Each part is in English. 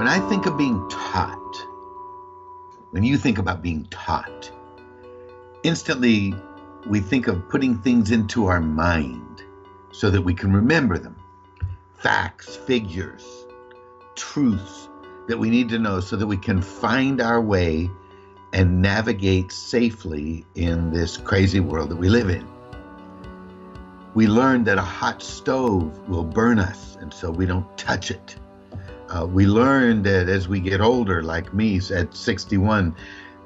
I think of being taught, when you think about being taught, instantly we think of putting things into our mind so that we can remember them. Facts, figures, truths that we need to know so that we can find our way and navigate safely in this crazy world that we live in. We learned that a hot stove will burn us, and so we don't touch it. We learned that as we get older, like me at 61,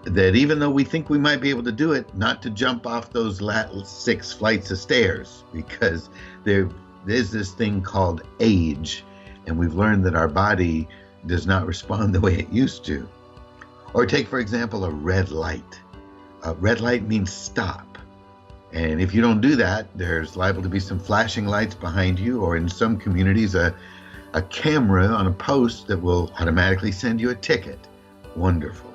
that even though we think we might be able to do it, not to jump off those 6 flights of stairs, because there's this thing called age, and we've learned that our body does not respond the way it used to. Or take, for example, a red light. A red light means stop. And if you don't do that, there's liable to be some flashing lights behind you, or in some communities, a camera on a post that will automatically send you a ticket. Wonderful.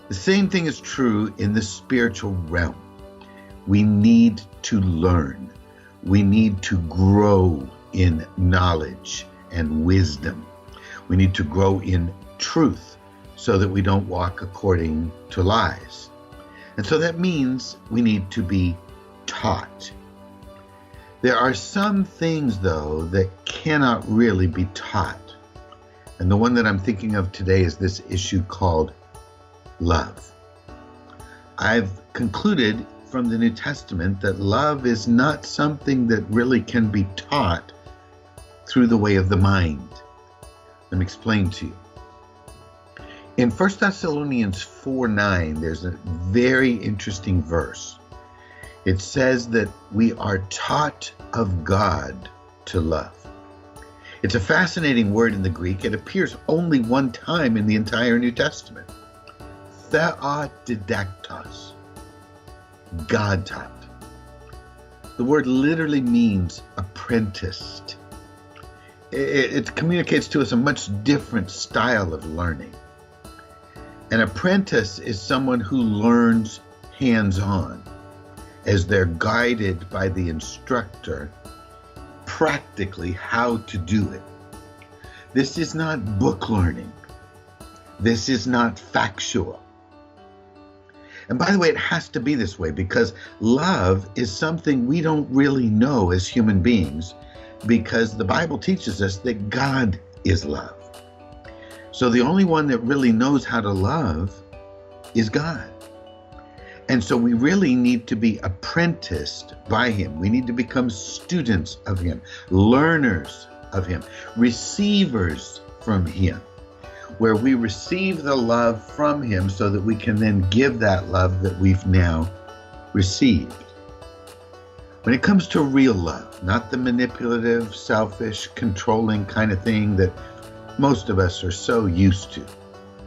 The same thing is true in the spiritual realm. We need to learn. We need to grow in knowledge and wisdom. We need to grow in truth so that we don't walk according to lies. And so that means we need to be taught. There are some things, though, that cannot really be taught. And the one that I'm thinking of today is this issue called love. I've concluded from the New Testament that love is not something that really can be taught through the way of the mind. Let me explain to you. In 1 Thessalonians 4:9, there's a very interesting verse. It says that we are taught of God to love. It's a fascinating word in the Greek. It appears only one time in the entire New Testament. Theodidactos, God taught. The word literally means apprenticed. It communicates to us a much different style of learning. An apprentice is someone who learns hands-on as they're guided by the instructor practically how to do it. This is not book learning. This is not factual. And by the way, it has to be this way because love is something we don't really know as human beings, because the Bible teaches us that God is love. So the only one that really knows how to love is God. And so we really need to be apprenticed by him. We need to become students of him, learners of him, receivers from him, where we receive the love from him so that we can then give that love that we've now received. When it comes to real love, not the manipulative, selfish, controlling kind of thing that most of us are so used to,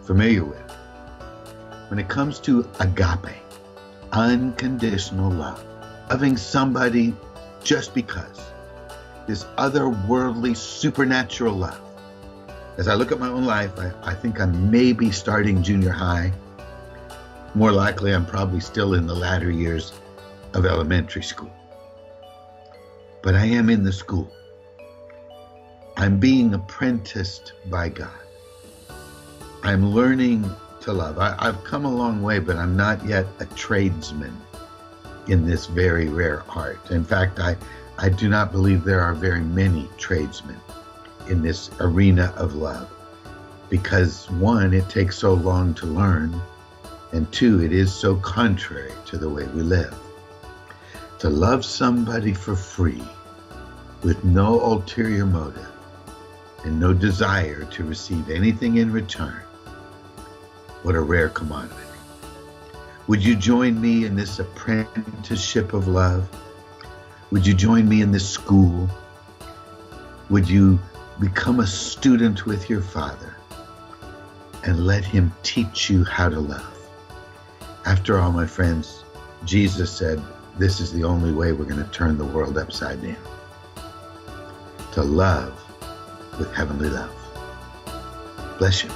familiar with. When it comes to agape, unconditional love, loving somebody just because, this otherworldly, supernatural love. As I look at my own life, I think I may be starting junior high. More likely, I'm probably still in the latter years of elementary school. But I am in the school. I'm being apprenticed by God. I'm learning to love. I've come a long way, but I'm not yet a tradesman in this very rare art. In fact, I do not believe there are very many tradesmen in this arena of love, because 1, it takes so long to learn, and 2, it is so contrary to the way we live. To love somebody for free with no ulterior motive and no desire to receive anything in return, what a rare commodity. Would you join me in this apprenticeship of love? Would you join me in this school? Would you become a student with your Father and let him teach you how to love? After all, my friends, Jesus said this is the only way we're going to turn the world upside down. To love with heavenly love. Bless you.